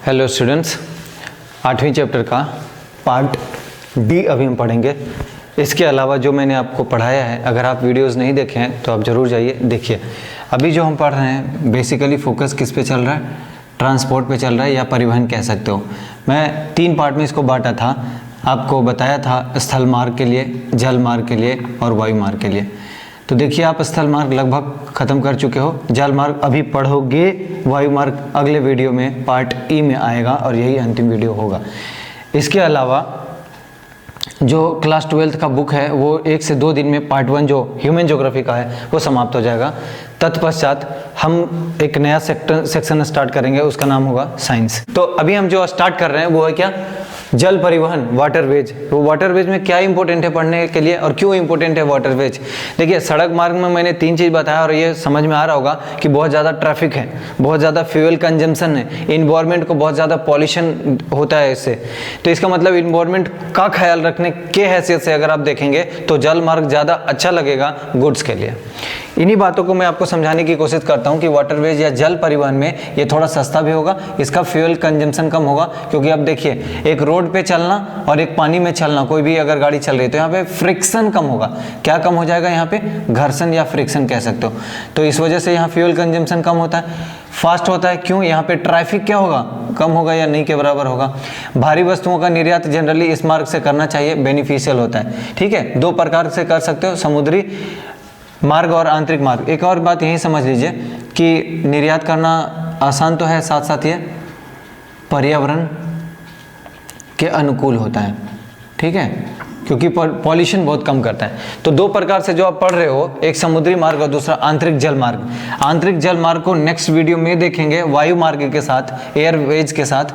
Hello students, 8वीं chapter का part D अभी हम पढ़ेंगे। इसके अलावा जो मैंने आपको पढ़ाया है, अगर आप वीडियोस नहीं देखे हैं तो आप ज़रूर जाइए देखिए। अभी जो हम पढ़ रहे हैं बेसिकली फोकस किस पे चल रहा है, ट्रांसपोर्ट पे चल रहा है या परिवहन कह सकते हो। मैं 3 पार्ट में इसको बांटा था, आपको बताया था स्थल मार्ग के लिए, जल मार्ग के लिए और वायु मार्ग के लिए। तो देखिए आप स्थल मार्ग लगभग ख़त्म कर चुके हो, जल मार्ग अभी पढ़ोगे, वायु मार्ग अगले वीडियो में पार्ट ई में आएगा और यही अंतिम वीडियो होगा। इसके अलावा जो क्लास 12th का बुक है वो 1 से 2 दिन में पार्ट 1 जो ह्यूमन ज्योग्राफी का है वो समाप्त हो जाएगा। तत्पश्चात हम एक नया सेक्शन स्टार्ट करेंगे, उसका नाम होगा साइंस। तो अभी हम जो स्टार्ट कर रहे हैं वो है क्या, जल परिवहन, वाटरवेज। वो वाटरवेज में क्या इंपॉर्टेंट है पढ़ने के लिए और क्यों इंपॉर्टेंट है वाटरवेज। देखिए सड़क मार्ग में मैंने 3 चीज़ बताया और ये समझ में आ रहा होगा कि बहुत ज़्यादा ट्रैफिक है, बहुत ज़्यादा फ्यूल कंजम्पशन है, इन्वायरमेंट को बहुत ज़्यादा पॉल्यूशन होता है इससे। तो इसका मतलब इन्वायरमेंट का ख्याल रखने के हैसियत से अगर आप देखेंगे तो जल मार्ग ज़्यादा अच्छा लगेगा गुड्स के लिए। इन्हीं बातों को मैं आपको समझाने की कोशिश करता हूँ कि वाटरवेज या जल परिवहन में ये थोड़ा सस्ता भी होगा, इसका फ्यूल कंजम्पशन कम होगा। क्योंकि अब देखिए एक रोड पे चलना और एक पानी में चलना, कोई भी अगर गाड़ी चल रही है तो यहाँ पे फ्रिक्शन कम होगा। क्या कम हो जाएगा यहाँ पे, घर्षण या फ्रिक्शन कह सकते हो। तो इस वजह से यहाँ फ्यूल कंजम्पशन कम होता है, फास्ट होता है। क्यों, यहाँ पे ट्रैफिक क्या होगा, कम होगा या नहीं के बराबर होगा। भारी वस्तुओं का निर्यात जनरली इस मार्ग से करना चाहिए, बेनिफिशियल होता है। ठीक है, 2 प्रकार से कर सकते हो, समुद्री मार्ग और आंतरिक मार्ग। एक और बात यही समझ लीजिए कि निर्यात करना आसान तो है, साथ साथ ये पर्यावरण के अनुकूल होता है। ठीक है, क्योंकि पॉल्यूशन बहुत कम करता है। तो 2 प्रकार से जो आप पढ़ रहे हो, एक समुद्री मार्ग और दूसरा आंतरिक जल मार्ग। आंतरिक जल मार्ग को नेक्स्ट वीडियो में देखेंगे वायु मार्ग के साथ, एयरवेज के साथ।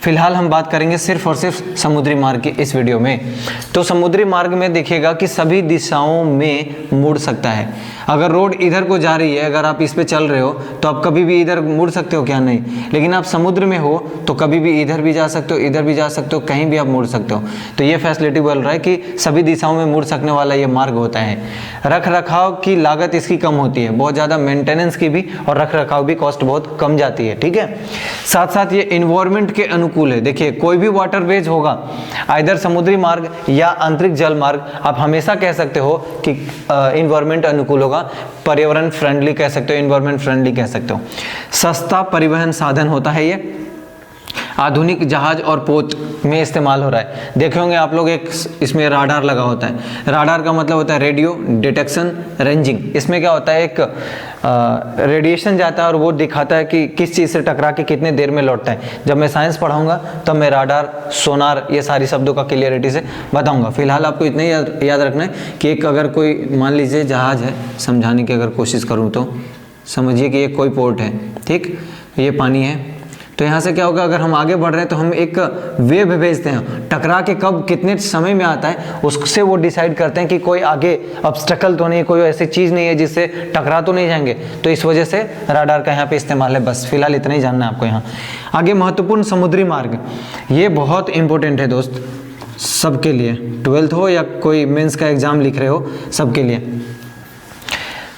फिलहाल हम बात करेंगे सिर्फ और सिर्फ समुद्री मार्ग की इस वीडियो में। तो समुद्री मार्ग में देखिएगा कि सभी दिशाओं में मुड़ सकता है। अगर रोड इधर को जा रही है, अगर आप इस पे चल रहे हो तो आप कभी भी इधर मुड़ सकते हो, क्या नहीं। लेकिन आप समुद्र में हो तो कभी भी इधर भी जा सकते हो, इधर भी जा सकते हो, कहीं भी आप मुड़ सकते हो। तो ये फैसिलिटी बोल रहा है कि सभी दिशाओं में मुड़ सकने वाला ये मार्ग होता है। रख रखाव की लागत इसकी कम होती है, बहुत ज़्यादा मेंटेनेंस की भी, और रख रखाव भी कॉस्ट बहुत कम जाती है। ठीक है, साथ साथ ये इन्वायरमेंट के अनुकूल है। देखिए कोई भी वाटरवेज होगा, आइदर समुद्री मार्ग या आंतरिक जल मार्ग, आप हमेशा कह सकते हो कि इन्वायरमेंट अनुकूल होगा, पर्यावरण फ्रेंडली कह सकते हो, इन्वायरमेंट फ्रेंडली कह सकते हो। सस्ता परिवहन साधन होता है ये, आधुनिक जहाज और पोत में इस्तेमाल हो रहा है। देखे होंगे आप लोग, एक इसमें राडार लगा होता है। राडार का मतलब होता है रेडियो डिटेक्शन रेंजिंग। इसमें क्या होता है, एक रेडिएशन जाता है और वो दिखाता है कि किस चीज़ से टकरा के कितने देर में लौटता है। जब मैं साइंस पढ़ाऊंगा तब मैं राडार, सोनार, ये सारी शब्दों का क्लियरिटी से बताऊंगा। फिलहाल आपको इतना ही याद रखना है कि एक अगर कोई मान लीजिए जहाज है, समझाने की अगर कोशिश करूँ तो समझिए कि ये कोई पोर्ट है, ठीक, ये पानी है। तो यहाँ से क्या होगा, अगर हम आगे बढ़ रहे हैं तो हम एक वेव भेजते हैं, टकरा के कब कितने समय में आता है उससे वो डिसाइड करते हैं कि कोई आगे ऑब्स्टेकल तो नहीं, कोई ऐसी चीज़ नहीं है जिससे टकरा तो नहीं जाएंगे। तो इस वजह से राडार का यहाँ पे इस्तेमाल है। बस फिलहाल इतना ही जानना है आपको। यहाँ आगे महत्वपूर्ण समुद्री मार्ग, ये बहुत इंपॉर्टेंट है दोस्त, सबके लिए, 12th हो या कोई मेंस का एग्जाम लिख रहे हो, सबके लिए।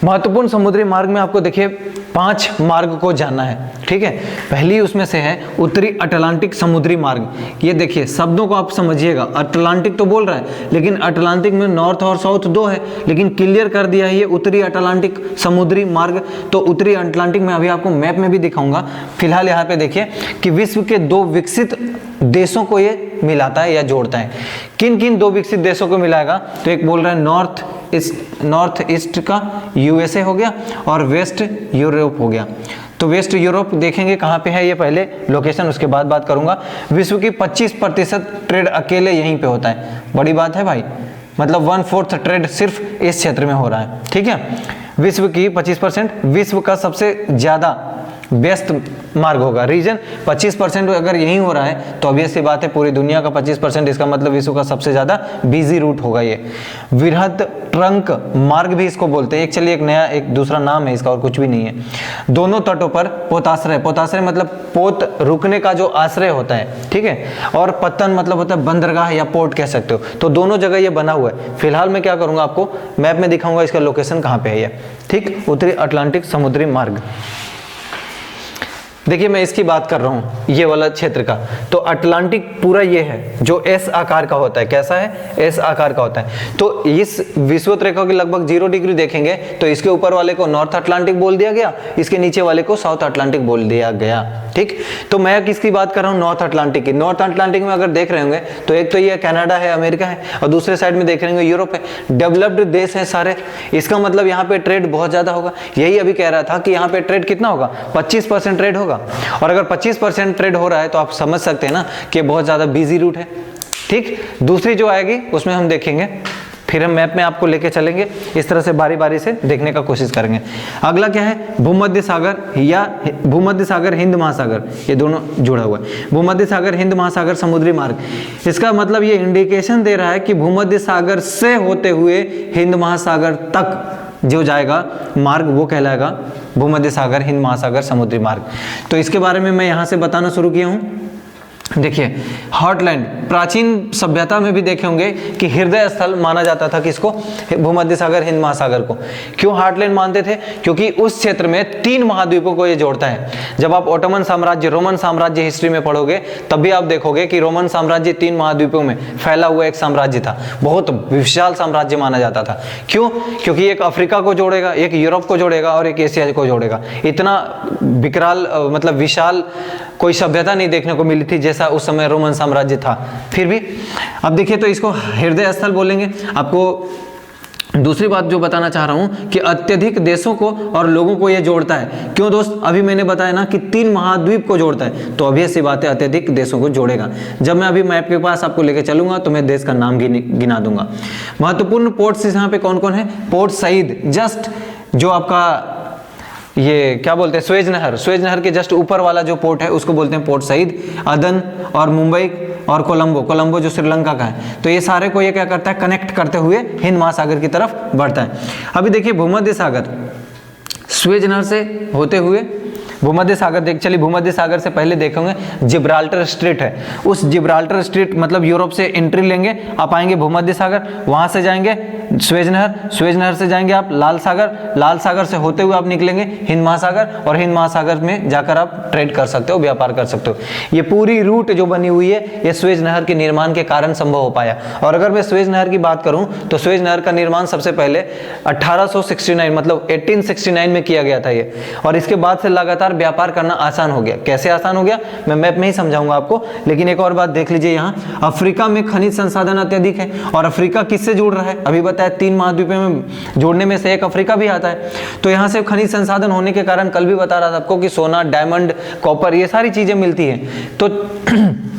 महत्वपूर्ण समुद्री मार्ग में आपको देखिए 5 मार्ग को जानना है। ठीक है, पहली उसमें से है उत्तरी अटलांटिक समुद्री मार्ग। ये देखिए शब्दों को आप समझिएगा, अटलांटिक तो बोल रहा है लेकिन अटलांटिक में नॉर्थ और साउथ 2 है, लेकिन क्लियर कर दिया है ये उत्तरी अटलांटिक समुद्री मार्ग। तो उत्तरी अटलांटिक में अभी आपको मैप में भी दिखाऊंगा। फिलहाल यहाँ पे देखिए कि विश्व के 2 विकसित देशों को ये मिलाता है या जोड़ता है। किन किन 2 विकसित देशों को मिलाएगा, तो एक बोल रहा है नॉर्थ ईस्ट का यूएसए हो गया और वेस्ट यूरोप हो गया। तो वेस्ट यूरोप देखेंगे कहाँ पे है, ये पहले लोकेशन, उसके बाद बात करूंगा। विश्व की 25% ट्रेड अकेले यहीं पे होता है। बड़ी बात है भाई, मतलब 1/4 ट्रेड सिर्फ इस क्षेत्र में हो रहा है। ठीक है, विश्व की 25%, विश्व का सबसे ज्यादा व्यस्त मार्ग होगा। रीजन 25% अगर यही हो रहा है तो ऑब्वियस सी बात है पूरी दुनिया का 25%, इसका मतलब विश्व का सबसे ज्यादा बिजी रूट होगा ये। वृहद ट्रंक मार्ग भी इसको बोलते हैं। एक नया एक दूसरा नाम है इसका और कुछ भी नहीं है। दोनों तटों पर पोताश्रय, पोताश्रय मतलब पोत रुकने का जो आश्रय होता है, ठीक है, और पत्तन मतलब होता है बंदरगाह या पोर्ट कह सकते हो। तो दोनों जगह ये बना हुआ है। फिलहाल मैं क्या करूंगा, आपको मैप में दिखाऊंगा इसका लोकेशन कहाँ पे है ये। ठीक, उत्तरी अटलांटिक समुद्री मार्ग। देखिए मैं इसकी बात कर रहा हूँ, ये वाला क्षेत्र का, तो अटलांटिक पूरा ये है जो एस आकार का होता है। कैसा है? एस आकार का होता है। तो इस विषुवत रेखा के लगभग 0 डिग्री देखेंगे तो इसके ऊपर वाले को नॉर्थ अटलांटिक बोल दिया गया, इसके नीचे वाले को साउथ अटलांटिक बोल दिया गया। ठीक, तो मैं किसकी बात कर रहा हूँ? नॉर्थ अटलांटिक की। नॉर्थ अटलांटिक में अगर देख रहे होंगे तो एक तो ये कनाडा है, अमेरिका है, और दूसरे साइड में देख रहे होंगे यूरोप है। डेवलप्ड देश है सारे। इसका मतलब यहाँ पे ट्रेड बहुत ज्यादा होगा। यही अभी कह रहा था कि यहाँ पे ट्रेड कितना होगा? 25% ट्रेड होगा। और अगर 25% ट्रेड हो रहा है तो आप समझ सकते हैं ना कि बहुत ज्यादा बिजी रूट है। ठीक, दूसरी जो आएगी उसमें हम देखेंगे, फिर हम मैप में आपको लेके चलेंगे, इस तरह से बारी बारी से देखने का कोशिश करेंगे। अगला क्या है? भूमध्य सागर या भूमध्य सागर हिंद महासागर, ये दोनों जुड़ा हुआ है। भूमध्य सागर हिंद महासागर समुद्री मार्ग, इसका मतलब ये इंडिकेशन दे रहा है कि भूमध्य सागर से होते हुए हिंद महासागर तक जो जाएगा मार्ग वो कहलाएगा भूमध्य सागर हिंद महासागर समुद्री मार्ग। तो इसके बारे में मैं यहाँ से बताना शुरू किया हूँ। देखिए हॉटलैंड, प्राचीन सभ्यता में भी देखे होंगे कि हृदय स्थल माना जाता था किसको? भूमध्य सागर हिंद महासागर को। क्यों हार्टलैंड मानते थे? क्योंकि उस क्षेत्र में 3 महाद्वीपों को ये जोड़ता है। जब आप ओटोमन साम्राज्य, रोमन साम्राज्य हिस्ट्री में पढ़ोगे तब भी आप देखोगे कि रोमन साम्राज्य 3 महाद्वीपों में फैला हुआ एक साम्राज्य था, बहुत विशाल साम्राज्य माना जाता था। क्यों? क्योंकि एक अफ्रीका को जोड़ेगा, एक यूरोप को जोड़ेगा और एक एशिया को जोड़ेगा। इतना विकराल मतलब विशाल कोई सभ्यता नहीं देखने को मिली थी जैसा उस समय रोमन साम्राज्य था। फिर भी अब देखिए, तो इसको हृदय स्थल बोलेंगे। आपको दूसरी बात जो बताना चाह रहा हूं कि अत्यधिक देशों को और लोगों को यह जोड़ता है। क्यों दोस्त? अभी मैंने बताया ना कि 3 महाद्वीप को जोड़ता है, तो अभी ऐसी बात है अत्यधिक देशों को जोड़ेगा। जब मैं अभी मैप के पास आपको लेकर चलूंगा तो मैं देश का नाम गिना दूंगा। महत्वपूर्ण पोर्ट्स यहाँ पे कौन कौन है? पोर्ट सईद, जस्ट जो आपका ये क्या बोलते हैं, स्वेज नहर, स्वेज नहर के जस्ट ऊपर वाला जो पोर्ट है उसको बोलते हैं पोर्ट सईद। अदन और मुंबई और कोलंबो, कोलंबो जो श्रीलंका का है। तो ये सारे को ये क्या करता है? कनेक्ट करते हुए हिंद महासागर की तरफ बढ़ता है। अभी देखिए भूमध्य सागर स्वेज नहर से होते हुए भूमध्य सागर देख चलिए, भूमध्य सागर से पहले देखेंगे जिब्राल्टर स्ट्रेट है। उस जिब्राल्टर स्ट्रेट मतलब यूरोप से एंट्री लेंगे, आप आएंगे भूमध्य सागर, वहां से जाएंगे स्वेज नहर, स्वेज नहर से जाएंगे आप लाल सागर, लाल सागर से होते हुए आप निकलेंगे हिंद महासागर, और हिंद महासागर में जाकर आप ट्रेड कर सकते हो, व्यापार कर सकते हो। ये पूरी रूट जो बनी हुई है ये स्वेज नहर के निर्माण के कारण संभव हो पाया। और अगर मैं स्वेज नहर की बात करूं तो स्वेज नहर का निर्माण सबसे पहले 1869 मतलब 1869 में किया गया था ये, और इसके बाद से लगातार व्यापार करना आसान हो गया। कैसे आसान हो गया मैं मैप में ही समझाऊंगा आपको, लेकिन एक और बात देख लीजिए, यहाँ अफ्रीका में खनिज संसाधन अत्यधिक है। और अफ्रीका किससे जुड़ रहा है? अभी बताया 3 महाद्वीपों में जोड़ने में से एक अफ्रीका भी आता है। तो यहाँ से खनिज संसाधन होने के कारण, कल भी बता रहा था आपको कि सोना, डायमंड, कॉपर, ये सारी चीजें मिलती है। तो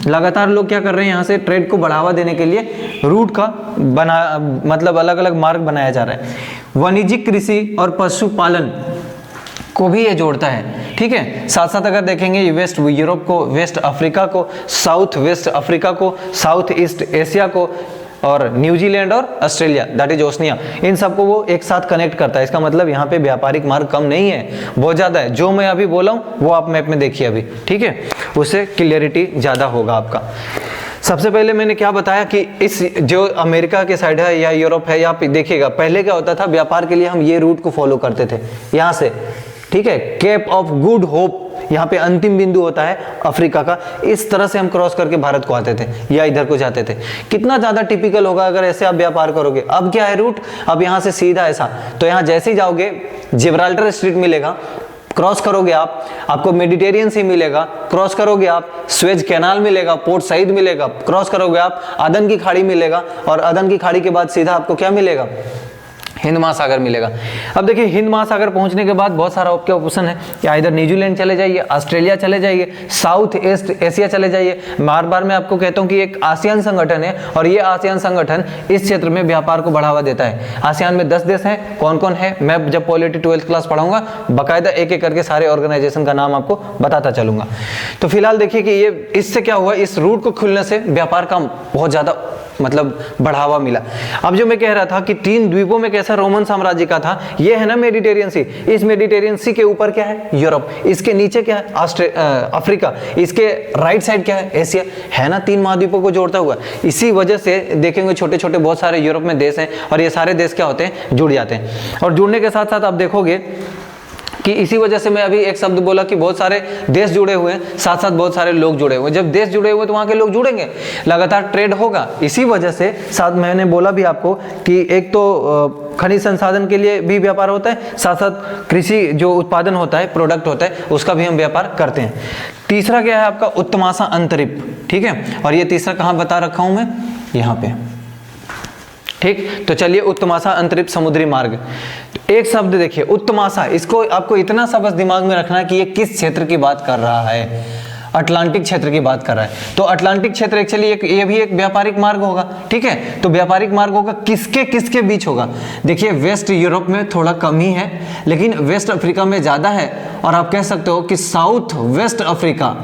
लगातार लोग क्या कर रहे हैं, यहाँ से ट्रेड को बढ़ावा देने के लिए रूट का मतलब अलग अलग मार्ग बनाया जा रहा है। वाणिज्यिक कृषि और पशुपालन को भी ये जोड़ता है। ठीक है, साथ साथ अगर देखेंगे वेस्ट यूरोप को, वेस्ट अफ्रीका को, साउथ वेस्ट अफ्रीका को, साउथ ईस्ट एशिया को, और न्यूजीलैंड और ऑस्ट्रेलिया दैट इज ओशनिया, इन सबको वो एक साथ कनेक्ट करता है। इसका मतलब यहाँ पे व्यापारिक मार्ग कम नहीं है, बहुत ज्यादा है। जो मैं अभी बोला हूँ वो आप मैप में देखिए अभी, ठीक है, उससे क्लियरिटी ज्यादा होगा आपका। सबसे पहले मैंने क्या बताया कि इस जो अमेरिका के साइड है या यूरोप है, यहाँ पे देखिएगा पहले क्या होता था, व्यापार के लिए हम ये रूट को फॉलो करते थे यहाँ से, ठीक है, केप ऑफ गुड होप यहाँ पे अंतिम बिंदु होता है अफ्रीका का, इस तरह से हम क्रॉस करके भारत को आते थे या इधर को जाते थे। कितना ज्यादा टिपिकल होगा अगर ऐसे आप व्यापार करोगे। अब क्या है रूट, अब यहाँ से सीधा ऐसा, तो यहाँ जैसे ही जाओगे जिब्राल्टर स्ट्रेट मिलेगा, क्रॉस करोगे आप, आपको मेडिटेरियन सी मिलेगा, क्रॉस करोगे आप स्वेज कैनाल मिलेगा, पोर्ट सईद मिलेगा, क्रॉस करोगे आप अदन की खाड़ी मिलेगा, और अदन की खाड़ी के बाद सीधा आपको क्या मिलेगा, हिंद महासागर मिलेगा। अब देखिए हिंद महासागर पहुंचने के बाद बहुत सारा आपके ऑप्शन है, या इधर न्यूजीलैंड चले जाइए, ऑस्ट्रेलिया चले जाइए, साउथ ईस्ट एशिया चले जाइए। बार बार मैं आपको कहता हूं कि एक आसियान संगठन है, और ये आसियान संगठन इस क्षेत्र में व्यापार को बढ़ावा देता है। आसियान में 10 देश हैं, कौन कौन है मैं जब पॉलिटी 12th क्लास पढ़ाऊंगा बाकायदा एक एक करके सारे ऑर्गेनाइजेशन का नाम आपको बताता चलूंगा। तो फिलहाल देखिए कि ये इससे क्या हुआ, इस रूट को खुलने से व्यापार का बहुत ज्यादा मतलब बढ़ावा मिला। अब जो मैं कह रहा था कि 3 द्वीपों में कैसा रोमन साम्राज्य का था, ये है ना मेडिटेरियन सी, इस मेडिटेरियन सी के ऊपर क्या है, यूरोप, इसके नीचे क्या है, अफ्रीका, इसके राइट साइड क्या है, एशिया, है ना, 3 महाद्वीपों को जोड़ता हुआ। इसी वजह से देखेंगे छोटे छोटे बहुत सारे यूरोप में देश हैं, और ये सारे देश क्या होते हैं, जुड़ जाते हैं। और जुड़ने के साथ साथ आप देखोगे कि इसी वजह से मैं अभी एक शब्द बोला कि बहुत सारे देश जुड़े हुए हैं, साथ साथ बहुत सारे लोग जुड़े हुए हैं। जब देश जुड़े हुए तो वहाँ के लोग जुड़ेंगे, लगातार ट्रेड होगा। इसी वजह से साथ मैंने बोला भी आपको कि एक तो खनिज संसाधन के लिए भी व्यापार होता है, साथ साथ कृषि जो उत्पादन होता है, प्रोडक्ट होता है, उसका भी हम व्यापार करते हैं। तीसरा क्या है आपका उत्तमाशा अंतरिप, ठीक है, और ये तीसरा कहाँ बता रखा हूँ मैं, यहाँ पे, ठीक। तो चलिए उत्तमाशा अंतरिप समुद्री मार्ग, एक शब्द देखिए उत्तमाशा, इसको आपको इतना सा बस दिमाग में रखना है कि ये किस क्षेत्र की बात कर रहा है, अटलांटिक क्षेत्र की बात कर रहा है। तो अटलांटिक क्षेत्र एक्चुअली ये भी एक व्यापारिक मार्ग होगा, ठीक है। तो व्यापारिक मार्ग होगा, किसके किसके बीच होगा, देखिए वेस्ट यूरोप में थोड़ा कम ही है, लेकिन वेस्ट अफ्रीका में ज्यादा है, और आप कह सकते हो कि साउथ वेस्ट अफ्रीका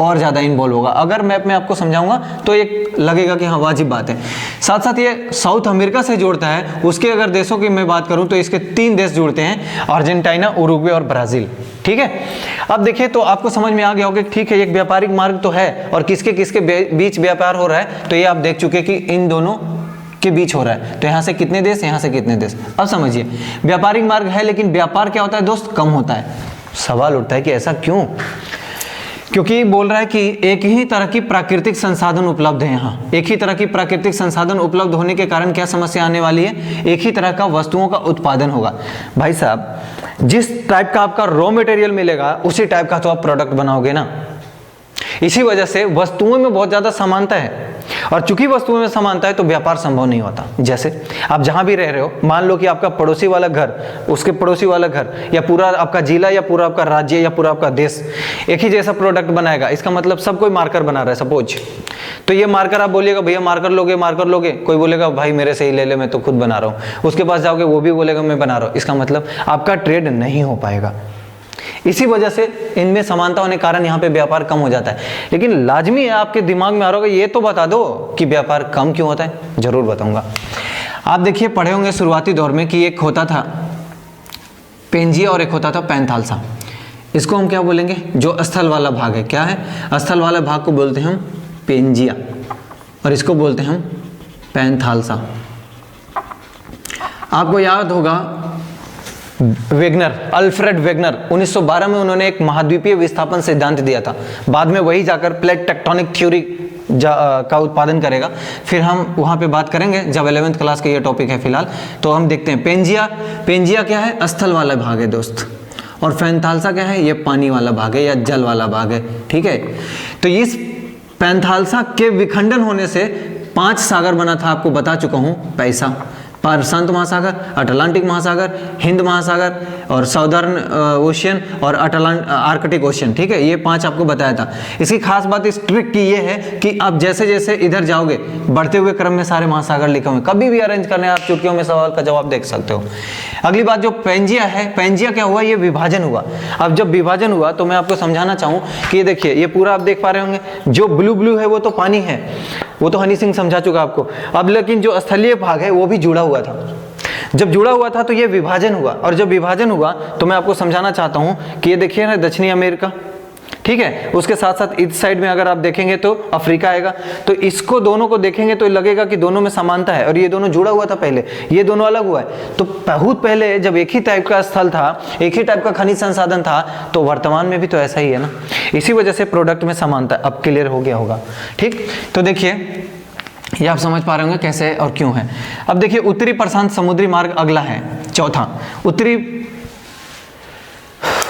और ज़्यादा इन्वॉल्व होगा। अगर मैप में आपको समझाऊंगा तो एक लगेगा कि हाँ वाजिब बात है। साथ साथ ये साउथ अमेरिका से जोड़ता है, उसके अगर देशों की मैं बात करूं तो इसके 3 देश जुड़ते हैं, अर्जेंटीना, उरुग्वे और ब्राज़ील, ठीक है। अब देखिए तो आपको समझ में आ गया होगा, ठीक है एक व्यापारिक मार्ग तो है, और किसके किसके बीच व्यापार हो रहा है, तो ये आप देख चुके कि इन दोनों के बीच हो रहा है। तो यहाँ से कितने देश, यहाँ से कितने देश। अब समझिए व्यापारिक मार्ग है, लेकिन व्यापार क्या होता है दोस्त, कम होता है। सवाल उठता है कि ऐसा क्यों, क्योंकि बोल रहा है कि एक ही तरह की प्राकृतिक संसाधन उपलब्ध है यहाँ, एक ही तरह की प्राकृतिक संसाधन उपलब्ध होने के कारण क्या समस्या आने वाली है, एक ही तरह का वस्तुओं का उत्पादन होगा। भाई साहब जिस टाइप का आपका रॉ मटेरियल मिलेगा उसी टाइप का तो आप प्रोडक्ट बनाओगे ना। इसी वजह से वस्तुओं में बहुत ज्यादा समानता है, और चूंकि वस्तुओं में समानता है तो व्यापार संभव नहीं होता। जैसे आप जहां भी रह रहे हो, मान लो कि आपका पड़ोसी वाला घर, उसके पड़ोसी वाला घर, या पूरा आपका जिला, या पूरा आपका राज्य, या पूरा आपका देश एक ही जैसा प्रोडक्ट बनाएगा, इसका मतलब सब कोई मार्कर बना रहा है सपोज। तो ये मार्कर आप बोलिएगा भैया मार्कर लोगे, मार्कर लोगे, कोई बोलेगा भाई मेरे से ही ले ले, मैं तो खुद बना रहा हूँ। उसके पास जाओगे वो भी बोलेगा मैं बना रहा हूँ। इसका मतलब आपका ट्रेड नहीं हो पाएगा। इसी वजह से इनमें समानता होने के कारण यहाँ पे व्यापार कम हो जाता है। लेकिन लाजमी है आपके दिमाग में आ रहा होगा, ये तो बता दो कि व्यापार कम क्यों होता है। जरूर बताऊंगा। आप देखिए पढ़े होंगे शुरुआती दौर में कि एक होता था पेंजिया और एक होता था पैंथालसा। इसको हम क्या बोलेंगे, जो स्थल वाला भाग है, क्या है स्थल वाला भाग को बोलते हैं हम पेंजिया, और इसको बोलते हैं हम पैंथालसा। आपको याद होगा वेगनर, अल्फ्रेड वेगनर 1912 में उन्होंने एक महाद्वीपीय विस्थापन सिद्धांत दिया था। बाद में वही जाकर प्लेट टेक्टोनिक थ्योरी का उत्पादन करेगा, फिर हम वहां पे बात करेंगे जब 11th क्लास का ये टॉपिक है। फिलहाल तो हम देखते हैं पेंजिया। पेंजिया क्या है, स्थल वाला भाग है दोस्त, और पैंथालसा क्या है, ये पानी वाला भाग है या जल वाला भाग है, ठीक है। तो इस पैंथालसा के विखंडन होने से 5 सागर बना था, आपको बता चुका हूं, पैसा, प्रशांत महासागर, अटलांटिक महासागर, हिंद महासागर और साउदर्न ओशियन और आर्कटिक ओशियन, ठीक है। ये 5 आपको बताया था। इसकी खास बात इस ट्रिक की ये है कि आप जैसे जैसे इधर जाओगे बढ़ते हुए क्रम में सारे महासागर लिखे हुए, कभी भी अरेंज करने आप चुटकियों में सवाल का जवाब देख सकते हो। अगली बात जो पेंजिया है, पेंजिया क्या हुआ, ये विभाजन हुआ। अब जब विभाजन हुआ तो मैं आपको समझाना चाहूँ कि ये देखिए, ये पूरा आप देख पा रहे होंगे, जो ब्लू ब्लू है वो तो पानी है, वो तो हनी सिंह समझा चुका आपको। अब लेकिन जो स्थलीय भाग है वो भी जुड़ा हुआ था। जब जुड़ा हुआ था तो ये विभाजन हुआ, और जब विभाजन हुआ तो मैं आपको समझाना चाहता हूं कि ये देखिए ना दक्षिणी अमेरिका, ठीक है, उसके साथ साथ इस साइड में अगर आप देखेंगे तो अफ्रीका आएगा। तो इसको दोनों को देखेंगे तो लगेगा कि दोनों में समानता है, और ये दोनों जुड़ा हुआ था पहले, ये दोनों अलग हुआ है। तो बहुत पहले जब एक ही टाइप का स्थल था, एक ही टाइप का खनिज संसाधन था, तो वर्तमान में भी तो ऐसा ही है ना। इसी वजह से प्रोडक्ट में समानता। अब क्लियर हो गया होगा, ठीक। तो देखिए ये आप समझ पा रहे होंगे कैसे और क्यों है। अब देखिए उत्तरी प्रशांत समुद्री मार्ग अगला है, चौथा उत्तरी।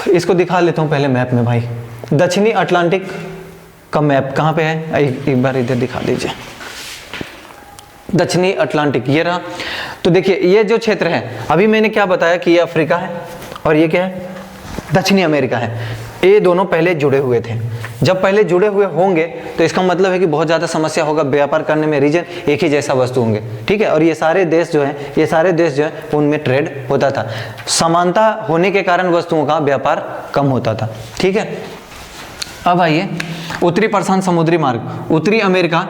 इसको दिखा लेता हूं पहले मैप में भाई। दक्षिणी अटलांटिक का मैप कहां पे है, एक बार इधर दिखा दीजिए। दक्षिणी अटलांटिक ये रहा। तो देखिए ये जो क्षेत्र है, अभी मैंने क्या बताया कि ये अफ्रीका है और ये क्या है, दक्षिणी अमेरिका है। ये दोनों पहले जुड़े हुए थे। जब पहले जुड़े हुए होंगे तो इसका मतलब है कि बहुत ज़्यादा समस्या होगा व्यापार करने में, रीजन एक ही जैसा वस्तु होंगे, ठीक है। और ये सारे देश जो हैं, ये सारे देश जो हैं उनमें ट्रेड होता था। समानता होने के कारण वस्तुओं का व्यापार कम होता था, ठीक है। अब आइए उत्तरी प्रशांत समुद्री मार्ग, उत्तरी अमेरिका,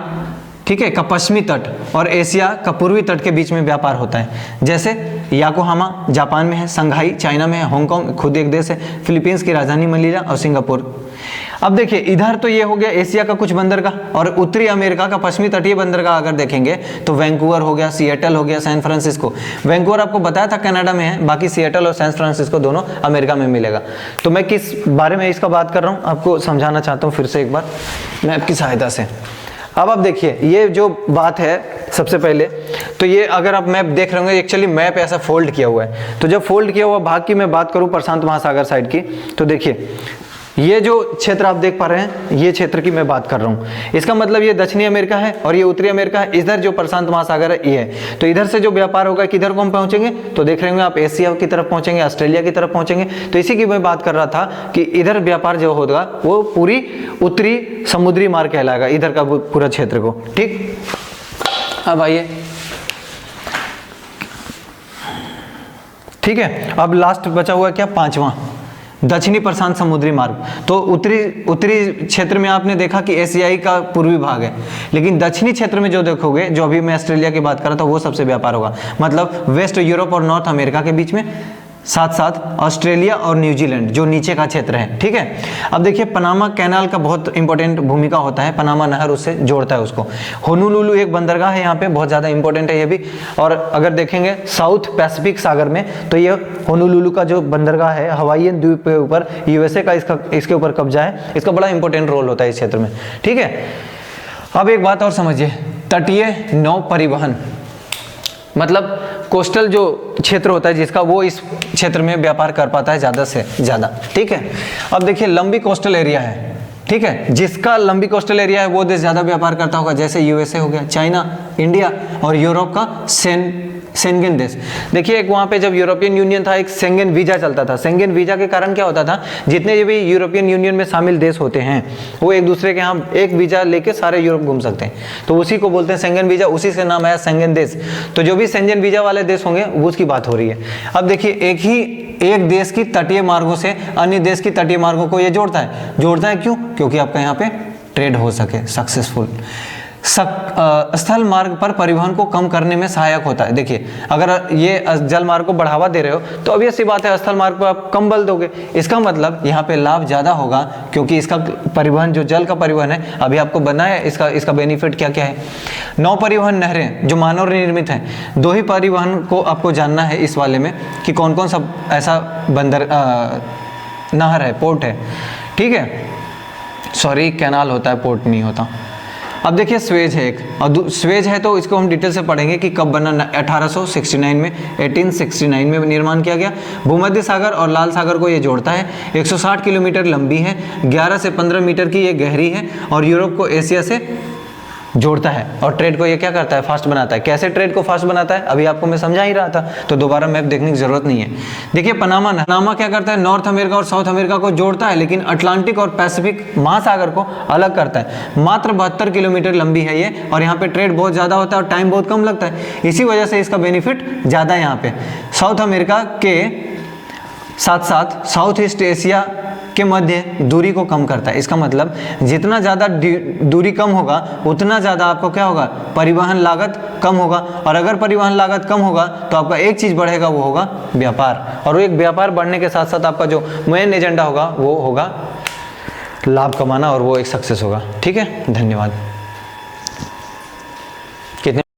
ठीक है, का पश्चिमी तट और एशिया का पूर्वी तट के बीच में व्यापार होता है। जैसे याकोहामा जापान में है, संघाई चाइना में है, हांगकांग खुद एक देश है, फिलीपींस की राजधानी मनीला और सिंगापुर। अब देखिए इधर तो ये हो गया एशिया का कुछ बंदरगाह, और उत्तरी अमेरिका का पश्चिमी तटीय बंदरगाह अगर देखेंगे तो वैंकूवर हो गया, सिएटल हो गया, सैन फ्रांसिस्को। वैंकूवर आपको बताया था कनाडा में है, बाकी सिएटल और सैन फ्रांसिस्को दोनों अमेरिका में मिलेगा। तो मैं किस बारे में इसका बात कर रहा हूँ आपको समझाना चाहता हूँ फिर से एक बार मैं आपकी सहायता से। अब आप देखिए ये जो बात है सबसे पहले तो ये अगर आप मैप देख रहे होंगे, एक्चुअली मैप ऐसा फोल्ड किया हुआ है। तो जब फोल्ड किया हुआ भाग की मैं बात करूं प्रशांत महासागर साइड की, तो देखिए ये जो क्षेत्र आप देख पा रहे हैं ये क्षेत्र की मैं बात कर रहा हूं। इसका मतलब ये दक्षिणी अमेरिका है और ये उत्तरी अमेरिका है। इधर जो प्रशांत महासागर है ये है। तो इधर से जो व्यापार होगा किधर को हम पहुंचेंगे, तो देख रहे होंगे आप एशिया की तरफ पहुंचेंगे, ऑस्ट्रेलिया की तरफ पहुंचेंगे। तो इसी की मैं बात कर रहा था कि इधर व्यापार जो होगा वो पूरी उत्तरी समुद्री मार्ग कहलाएगा, इधर का पूरा क्षेत्र को। ठीक, अब आइए, ठीक है। अब लास्ट बचा हुआ क्या, पांचवा, दक्षिणी प्रशांत समुद्री मार्ग। तो उत्तरी क्षेत्र में आपने देखा कि एशियाई का पूर्वी भाग है, लेकिन दक्षिणी क्षेत्र में जो देखोगे, जो अभी मैं ऑस्ट्रेलिया की बात कर रहा था, वो सबसे व्यापार होगा। मतलब वेस्ट यूरोप और नॉर्थ अमेरिका के बीच में, साथ साथ ऑस्ट्रेलिया और न्यूजीलैंड जो नीचे का क्षेत्र है। ठीक है। अब देखिए पनामा कैनाल का बहुत इंपॉर्टेंट भूमिका होता है, पनामा नहर उससे जोड़ता है उसको। होनोलुलु एक बंदरगाह है यहाँ पे, बहुत ज़्यादा इंपॉर्टेंट है ये भी। और अगर देखेंगे साउथ पैसिफिक सागर में, तो ये होनोलुलु का जो बंदरगाह है हवाईयन द्वीप के ऊपर, यूएसए का इसके ऊपर कब्जा है, इसका बड़ा इंपॉर्टेंट रोल होता है इस क्षेत्र में। ठीक है। अब एक बात और समझिए, तटीय नौ परिवहन, मतलब कोस्टल जो क्षेत्र होता है जिसका, वो इस क्षेत्र में व्यापार कर पाता है ज़्यादा से ज़्यादा। ठीक है। अब देखिए लंबी कोस्टल एरिया है, ठीक है, जिसका लंबी कोस्टल एरिया है वो देश ज़्यादा व्यापार करता होगा, जैसे यूएसए हो गया, चाइना, इंडिया और यूरोप का सेंगेन देश। देखिए एक वहाँ पे जब यूरोपियन यूनियन था, एक सेंगेन वीजा चलता था। सेंगेन वीजा के कारण क्या होता था, जितने भी यूरोपियन यूनियन में शामिल देश होते हैं वो एक दूसरे के यहाँ एक वीजा लेके सारे यूरोप घूम सकते हैं, तो उसी को बोलते हैं सेंगेन वीजा, उसी से नाम आया सेंगेन देश। तो जो भी सेंगेन वीजा वाले देश होंगे वो उसकी बात हो रही है। अब देखिए एक देश की तटीय मार्गों से अन्य देश की तटीय मार्गों को ये जोड़ता है। क्यों? क्योंकि आपका यहाँ पे ट्रेड हो सके सक्सेसफुल। स्थल मार्ग पर परिवहन को कम करने में सहायक होता है। देखिए अगर ये जल मार्ग को बढ़ावा दे रहे हो तो अब ये सी बात है स्थल मार्ग पर आप कम बल दोगे, इसका मतलब यहाँ पे लाभ ज़्यादा होगा, क्योंकि इसका परिवहन जो जल का परिवहन है अभी आपको बना है, इसका बेनिफिट क्या क्या है। नौ परिवहन नहरें जो मानव निर्मित हैं, दो ही परिवहन को आपको जानना है इस वाले में कि कौन कौन सा ऐसा नहर है, पोर्ट है। ठीक है, सॉरी कैनाल होता है, पोर्ट नहीं होता। अब देखिए स्वेज है एक, और स्वेज है तो इसको हम डिटेल से पढ़ेंगे कि कब बना। 1869 में निर्माण किया गया। भूमध्य सागर और लाल सागर को ये जोड़ता है। 160 किलोमीटर लंबी है, 11 से 15 मीटर की ये गहरी है और यूरोप को एशिया से जोड़ता है। और ट्रेड को ये क्या करता है, फास्ट बनाता है। कैसे ट्रेड को फास्ट बनाता है अभी आपको मैं समझा ही रहा था, तो दोबारा मैप देखने की जरूरत नहीं है। देखिए पनामा क्या करता है, नॉर्थ अमेरिका और साउथ अमेरिका को जोड़ता है, लेकिन अटलांटिक और पैसिफिक महासागर को अलग करता है। मात्र 72 किलोमीटर लंबी है ये, और यहाँ पे ट्रेड बहुत ज़्यादा होता है और टाइम बहुत कम लगता है, इसी वजह से इसका बेनिफिट ज़्यादा है यहाँ पे। साउथ अमेरिका के साथ साथ साउथ ईस्ट एशिया के मध्य दूरी को कम करता है। इसका मतलब जितना ज़्यादा दूरी कम होगा उतना ज़्यादा आपको क्या होगा, परिवहन लागत कम होगा। और अगर परिवहन लागत कम होगा तो आपका एक चीज़ बढ़ेगा, वो होगा व्यापार। और वो एक व्यापार बढ़ने के साथ साथ आपका जो मेन एजेंडा होगा वो होगा लाभ कमाना, और वो एक सक्सेस होगा। ठीक है, धन्यवाद। कितने